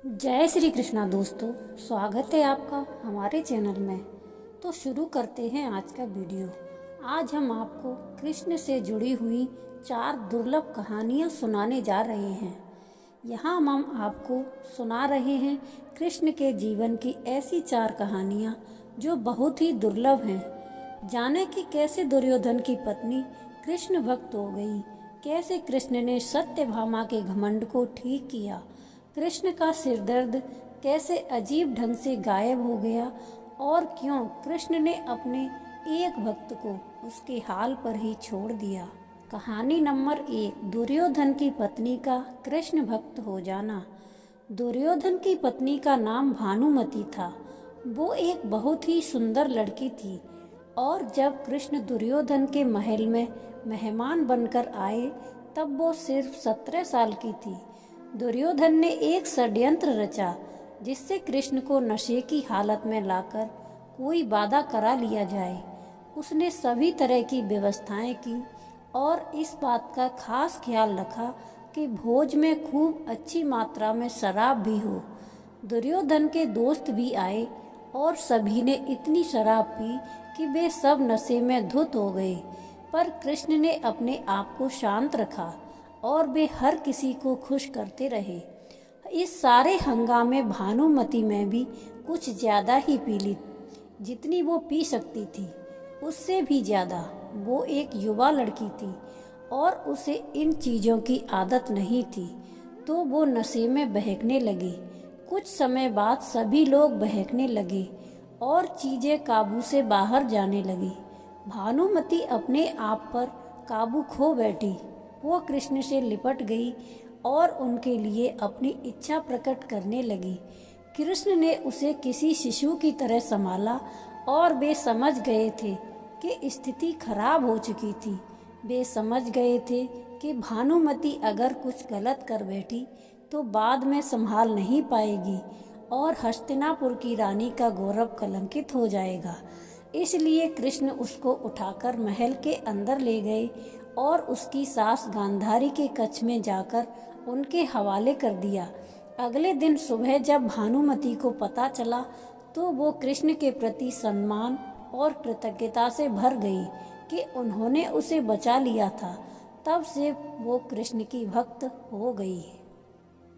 जय श्री कृष्णा दोस्तों, स्वागत है आपका हमारे चैनल में। तो शुरू करते हैं आज का वीडियो। आज हम आपको कृष्ण से जुड़ी हुई 4 दुर्लभ कहानियाँ सुनाने जा रहे हैं। यहाँ हम आपको सुना रहे हैं कृष्ण के जीवन की ऐसी 4 कहानियाँ जो बहुत ही दुर्लभ हैं। जाने कि कैसे दुर्योधन की पत्नी कृष्ण भक्त हो गई, कैसे कृष्ण ने सत्यभामा के घमंड को ठीक किया, कृष्ण का सिरदर्द कैसे अजीब ढंग से गायब हो गया और क्यों कृष्ण ने अपने एक भक्त को उसके हाल पर ही छोड़ दिया। कहानी नंबर 1, दुर्योधन की पत्नी का कृष्ण भक्त हो जाना। दुर्योधन की पत्नी का नाम भानुमति था। वो एक बहुत ही सुंदर लड़की थी और जब कृष्ण दुर्योधन के महल में मेहमान बनकर आए तब वो सिर्फ 17 साल की थी। दुर्योधन ने एक षड्यंत्र रचा जिससे कृष्ण को नशे की हालत में लाकर कोई वादा करा लिया जाए। उसने सभी तरह की व्यवस्थाएं की और इस बात का खास ख्याल रखा कि भोज में खूब अच्छी मात्रा में शराब भी हो। दुर्योधन के दोस्त भी आए और सभी ने इतनी शराब पी कि वे सब नशे में धुत हो गए, पर कृष्ण ने अपने आप को शांत रखा और वे हर किसी को खुश करते रहे। इस सारे हंगामे भानुमति में भी कुछ ज़्यादा ही पी ली, जितनी वो पी सकती थी उससे भी ज़्यादा। वो एक युवा लड़की थी और उसे इन चीज़ों की आदत नहीं थी, तो वो नशे में बहकने लगी। कुछ समय बाद सभी लोग बहकने लगे और चीज़ें काबू से बाहर जाने लगी। भानुमति अपने आप पर काबू खो बैठी। वो कृष्ण से लिपट गई और उनके लिए अपनी इच्छा प्रकट करने लगी। कृष्ण ने उसे किसी शिशु की तरह संभाला और वे समझ गए थे कि स्थिति खराब हो चुकी थी। वे समझ गए थे कि भानुमति अगर कुछ गलत कर बैठी तो बाद में संभाल नहीं पाएगी और हस्तिनापुर की रानी का गौरव कलंकित हो जाएगा। इसलिए कृष्ण उसको उठाकर महल के अंदर ले गए और उसकी सास गांधारी के कक्ष में जाकर उनके हवाले कर दिया। अगले दिन सुबह जब भानुमति को पता चला तो वो कृष्ण के प्रति सम्मान और कृतज्ञता से भर गई कि उन्होंने उसे बचा लिया था। तब से वो कृष्ण की भक्त हो गई।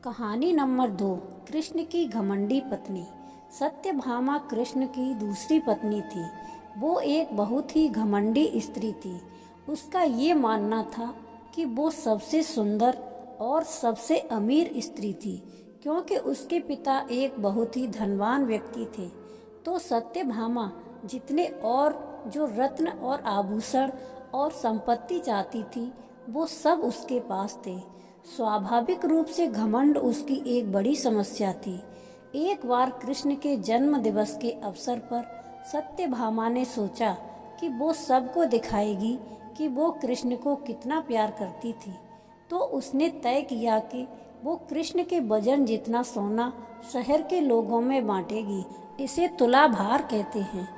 कहानी नंबर 2, कृष्ण की घमंडी पत्नी। सत्यभामा कृष्ण की दूसरी पत्नी थी। वो एक बहुत ही घमंडी स्त्री थी। उसका ये मानना था कि वो सबसे सुंदर और सबसे अमीर स्त्री थी, क्योंकि उसके पिता एक बहुत ही धनवान व्यक्ति थे। तो सत्यभामा जितने और जो रत्न और आभूषण और संपत्ति चाहती थी वो सब उसके पास थे। स्वाभाविक रूप से घमंड उसकी एक बड़ी समस्या थी। एक बार कृष्ण के जन्म दिवस के अवसर पर सत्यभामा ने सोचा कि वो सबको दिखाएगी कि वो कृष्ण को कितना प्यार करती थी। तो उसने तय किया कि वो कृष्ण के वजन जितना सोना शहर के लोगों में बांटेगी। इसे तुलाभार कहते हैं।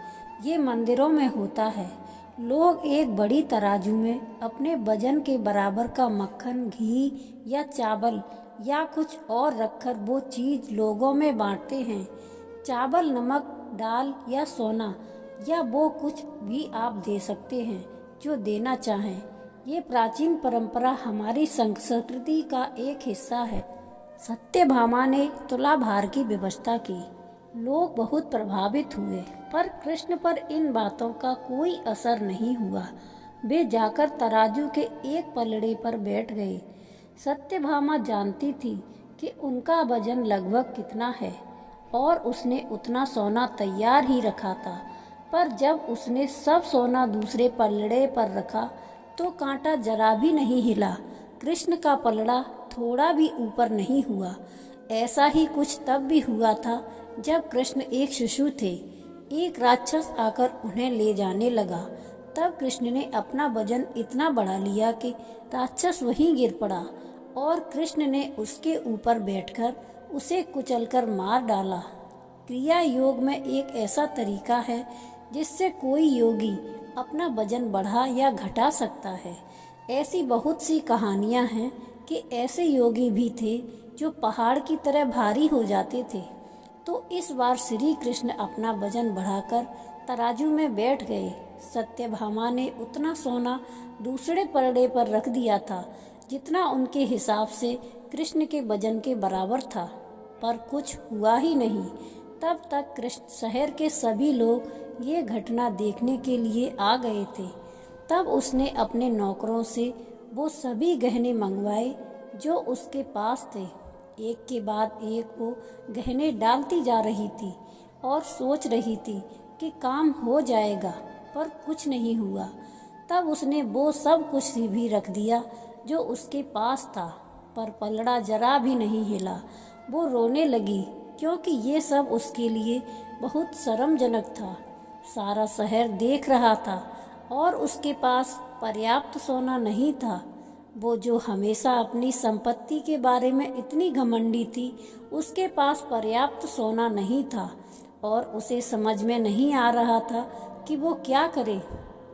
ये मंदिरों में होता है। लोग एक बड़ी तराजू में अपने वजन के बराबर का मक्खन, घी या चावल या कुछ और रखकर वो चीज़ लोगों में बांटते हैं। चावल, नमक, दाल या सोना या वो कुछ भी आप दे सकते हैं जो देना चाहें। ये प्राचीन परंपरा हमारी संस्कृति का एक हिस्सा है। सत्यभामा ने तुलाभार की व्यवस्था की। लोग बहुत प्रभावित हुए, पर कृष्ण पर इन बातों का कोई असर नहीं हुआ। वे जाकर तराजू के एक पलड़े पर बैठ गए। सत्यभामा जानती थी कि उनका वजन लगभग कितना है और उसने उतना सोना तैयार ही रखा था। पर जब उसने सब सोना दूसरे पलड़े पर रखा तो कांटा जरा भी नहीं हिला। कृष्ण का पलड़ा थोड़ा भी ऊपर नहीं हुआ। ऐसा ही कुछ तब भी हुआ था जब कृष्ण एक शिशु थे। एक राक्षस आकर उन्हें ले जाने लगा। तब कृष्ण ने अपना वजन इतना बढ़ा लिया कि राक्षस वहीं गिर पड़ा और कृष्ण ने उसके ऊपर बैठकर उसे कुचलकर मार डाला। क्रिया योग में एक ऐसा तरीका है जिससे कोई योगी अपना वजन बढ़ा या घटा सकता है। ऐसी बहुत सी कहानियां हैं कि ऐसे योगी भी थे जो पहाड़ की तरह भारी हो जाते थे। तो इस बार श्री कृष्ण अपना वजन बढ़ाकर तराजू में बैठ गए। सत्यभामा ने उतना सोना दूसरे पलड़े पर रख दिया था जितना उनके हिसाब से कृष्ण के वजन के बराबर था, पर कुछ हुआ ही नहीं। तब तक कृष्ण शहर के सभी लोग ये घटना देखने के लिए आ गए थे। तब उसने अपने नौकरों से वो सभी गहने मंगवाए जो उसके पास थे। एक के बाद एक वो गहने डालती जा रही थी और सोच रही थी कि काम हो जाएगा, पर कुछ नहीं हुआ। तब उसने वो सब कुछ भी रख दिया जो उसके पास था, पर पलड़ा जरा भी नहीं हिला। वो रोने लगी क्योंकि ये सब उसके लिए बहुत शर्मजनक था। सारा शहर देख रहा था और उसके पास पर्याप्त सोना नहीं था। वो जो हमेशा अपनी संपत्ति के बारे में इतनी घमंडी थी, उसके पास पर्याप्त सोना नहीं था और उसे समझ में नहीं आ रहा था कि वो क्या करे।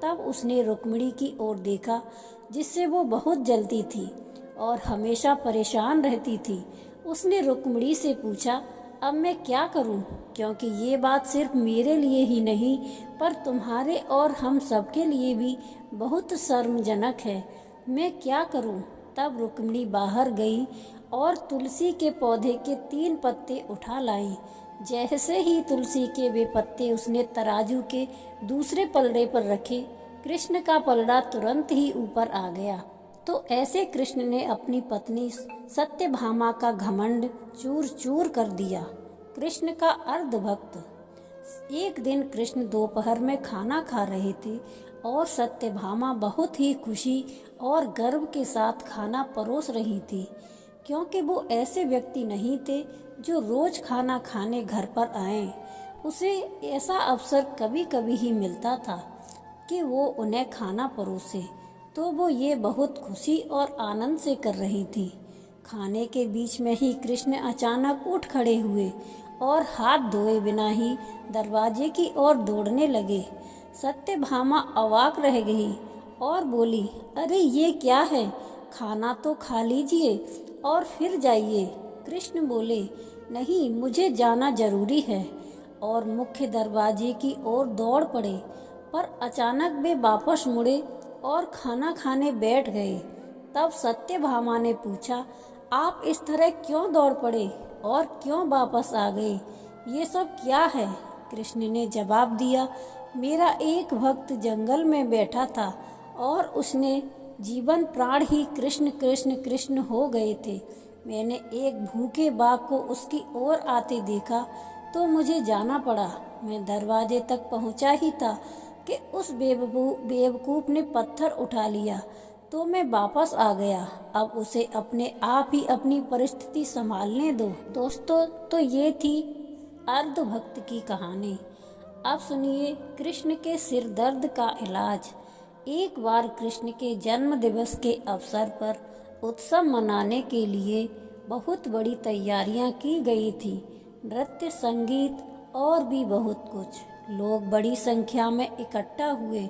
तब उसने रुक्मिणी की ओर देखा जिससे वो बहुत जलती थी और हमेशा परेशान रहती थी। उसने रुक्मिणी से पूछा, अब मैं क्या करूं? क्योंकि ये बात सिर्फ मेरे लिए ही नहीं पर तुम्हारे और हम सबके लिए भी बहुत शर्मजनक है। मैं क्या करूं? तब रुक्मिणी बाहर गई और तुलसी के पौधे के 3 पत्ते उठा लाई। जैसे ही तुलसी के वे पत्ते उसने तराजू के दूसरे पलड़े पर रखे, कृष्ण का पलड़ा तुरंत ही ऊपर आ गया। तो ऐसे कृष्ण ने अपनी पत्नी सत्यभामा का घमंड चूर चूर कर दिया। कृष्ण का अर्धभक्त। एक दिन कृष्ण दोपहर में खाना खा रहे थे और सत्यभामा बहुत ही खुशी और गर्व के साथ खाना परोस रही थी, क्योंकि वो ऐसे व्यक्ति नहीं थे जो रोज खाना खाने घर पर आए। उसे ऐसा अवसर कभी कभी ही मिलता था कि वो उन्हें खाना परोसे, तो वो ये बहुत खुशी और आनंद से कर रही थी। खाने के बीच में ही कृष्ण अचानक उठ खड़े हुए और हाथ धोए बिना ही दरवाजे की ओर दौड़ने लगे। सत्यभामा अवाक रह गई और बोली, अरे ये क्या है? खाना तो खा लीजिए और फिर जाइए। कृष्ण बोले, नहीं, मुझे जाना जरूरी है, और मुख्य दरवाजे की ओर दौड़ पड़े। पर अचानक वे वापस मुड़े और खाना खाने बैठ गए। तब सत्यभामा ने पूछा, आप इस तरह क्यों दौड़ पड़े और क्यों वापस आ गए? ये सब क्या है? कृष्ण ने जवाब दिया, मेरा एक भक्त जंगल में बैठा था और उसने जीवन प्राण ही कृष्ण कृष्ण कृष्ण हो गए थे। मैंने एक भूखे बाघ को उसकी ओर आते देखा तो मुझे जाना पड़ा। मैं दरवाजे तक पहुंचा ही था कि उस बेवकूफ ने पत्थर उठा लिया, तो मैं वापस आ गया। अब उसे अपने आप ही अपनी परिस्थिति संभालने दो। दोस्तों, तो ये थी अर्धभक्त की कहानी। अब सुनिए कृष्ण के सिर दर्द का इलाज। एक बार कृष्ण के जन्म दिवस के अवसर पर उत्सव मनाने के लिए बहुत बड़ी तैयारियां की गई थी। नृत्य, संगीत और भी बहुत कुछ। लोग बड़ी संख्या में इकट्ठा हुए,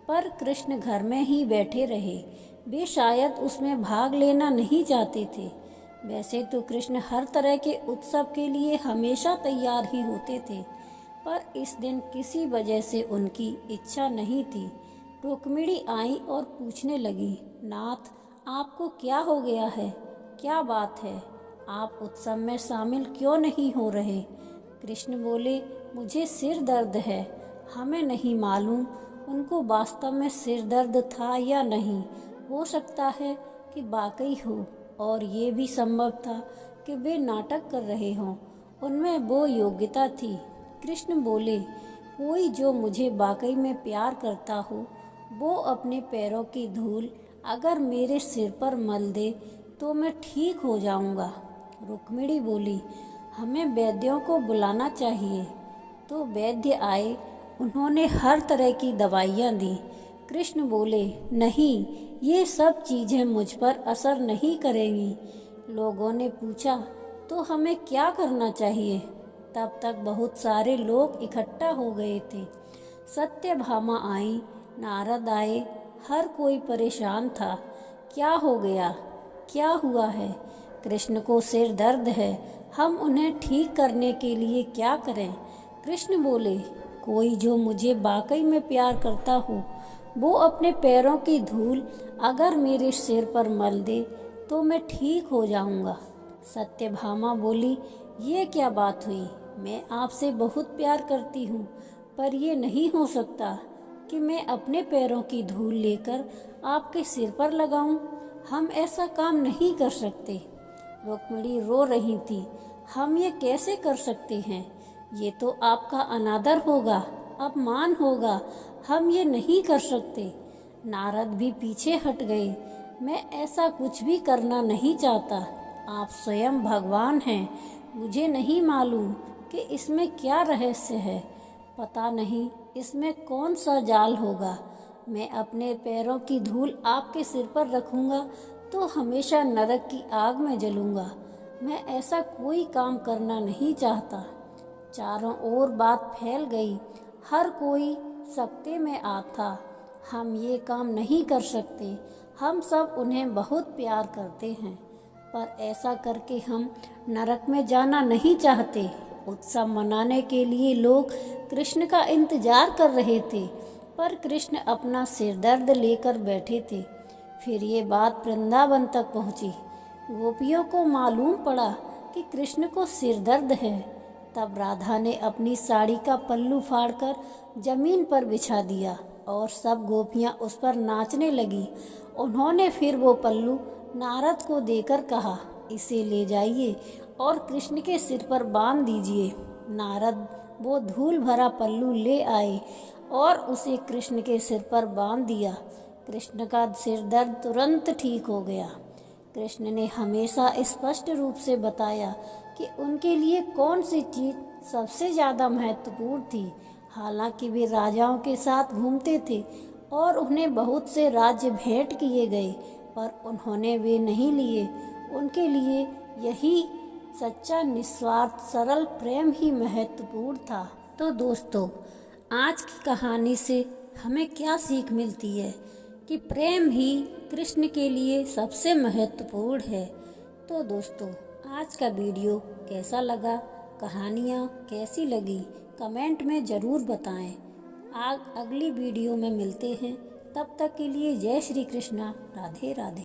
पर कृष्ण घर में ही बैठे रहे। वे शायद उसमें भाग लेना नहीं चाहते थे। वैसे तो कृष्ण हर तरह के उत्सव के लिए हमेशा तैयार ही होते थे, पर इस दिन किसी वजह से उनकी इच्छा नहीं थी। रुक्मिणी आई और पूछने लगी, नाथ, आपको क्या हो गया है? क्या बात है? आप उत्सव में शामिल क्यों नहीं हो रहे? कृष्ण बोले, मुझे सिर दर्द है। हमें नहीं मालूम उनको वास्तव में सिर दर्द था या नहीं। हो सकता है कि वाकई हो, और ये भी संभव था कि वे नाटक कर रहे हों। उनमें वो योग्यता थी। कृष्ण बोले, कोई जो मुझे वाकई में प्यार करता हो, वो अपने पैरों की धूल अगर मेरे सिर पर मल दे तो मैं ठीक हो जाऊंगा। रुक्मिणी बोली, हमें वैद्यों को बुलाना चाहिए। तो वैद्य आए। उन्होंने हर तरह की दवाइयाँ दी। कृष्ण बोले, नहीं, ये सब चीज़ें मुझ पर असर नहीं करेंगी। लोगों ने पूछा, तो हमें क्या करना चाहिए? तब तक बहुत सारे लोग इकट्ठा हो गए थे। सत्यभामा आई, नारद आए, हर कोई परेशान था। क्या हो गया? क्या हुआ है? कृष्ण को सिर दर्द है, हम उन्हें ठीक करने के लिए क्या करें? कृष्ण बोले, कोई जो मुझे वाकई में प्यार करता हो वो अपने पैरों की धूल अगर मेरे सिर पर मल दे तो मैं ठीक हो जाऊंगा। सत्यभामा बोली, ये क्या बात हुई? मैं आपसे बहुत प्यार करती हूँ, पर ये नहीं हो सकता कि मैं अपने पैरों की धूल लेकर आपके सिर पर लगाऊं। हम ऐसा काम नहीं कर सकते। रुक्मिणी रो रही थी, हम ये कैसे कर सकते हैं? ये तो आपका अनादर होगा, अपमान होगा, हम ये नहीं कर सकते। नारद भी पीछे हट गए। मैं ऐसा कुछ भी करना नहीं चाहता। आप स्वयं भगवान हैं। मुझे नहीं मालूम कि इसमें क्या रहस्य है। पता नहीं इसमें कौन सा जाल होगा। मैं अपने पैरों की धूल आपके सिर पर रखूंगा तो हमेशा नरक की आग में जलूंगा। मैं ऐसा कोई काम करना नहीं चाहता। चारों ओर बात फैल गई। हर कोई सकते में आ था। हम ये काम नहीं कर सकते। हम सब उन्हें बहुत प्यार करते हैं, पर ऐसा करके हम नरक में जाना नहीं चाहते। उत्सव मनाने के लिए लोग कृष्ण का इंतजार कर रहे थे, पर कृष्ण अपना सिरदर्द लेकर बैठे थे। फिर ये बात वृंदावन तक पहुंची। गोपियों को मालूम पड़ा कि कृष्ण को सिरदर्द है। तब राधा ने अपनी साड़ी का पल्लू फाड़कर जमीन पर बिछा दिया और सब गोपियां उस पर नाचने लगी। उन्होंने फिर वो पल्लू नारद को देकर कहा, इसे ले जाइए और कृष्ण के सिर पर बांध दीजिए। नारद वो धूल भरा पल्लू ले आए और उसे कृष्ण के सिर पर बांध दिया। कृष्ण का सिर दर्द तुरंत ठीक हो गया। कृष्ण ने हमेशा स्पष्ट रूप से बताया कि उनके लिए कौन सी चीज़ सबसे ज़्यादा महत्वपूर्ण थी। हालांकि वे राजाओं के साथ घूमते थे और उन्हें बहुत से राज्य भेंट किए गए, पर उन्होंने वे नहीं लिए। उनके लिए यही सच्चा निस्वार्थ सरल प्रेम ही महत्वपूर्ण था। तो दोस्तों, आज की कहानी से हमें क्या सीख मिलती है कि प्रेम ही कृष्ण के लिए सबसे महत्वपूर्ण है। तो दोस्तों, आज का वीडियो कैसा लगा, कहानियाँ कैसी लगी, कमेंट में ज़रूर बताएं। अगली वीडियो में मिलते हैं। तब तक के लिए जय श्री कृष्णा, राधे राधे।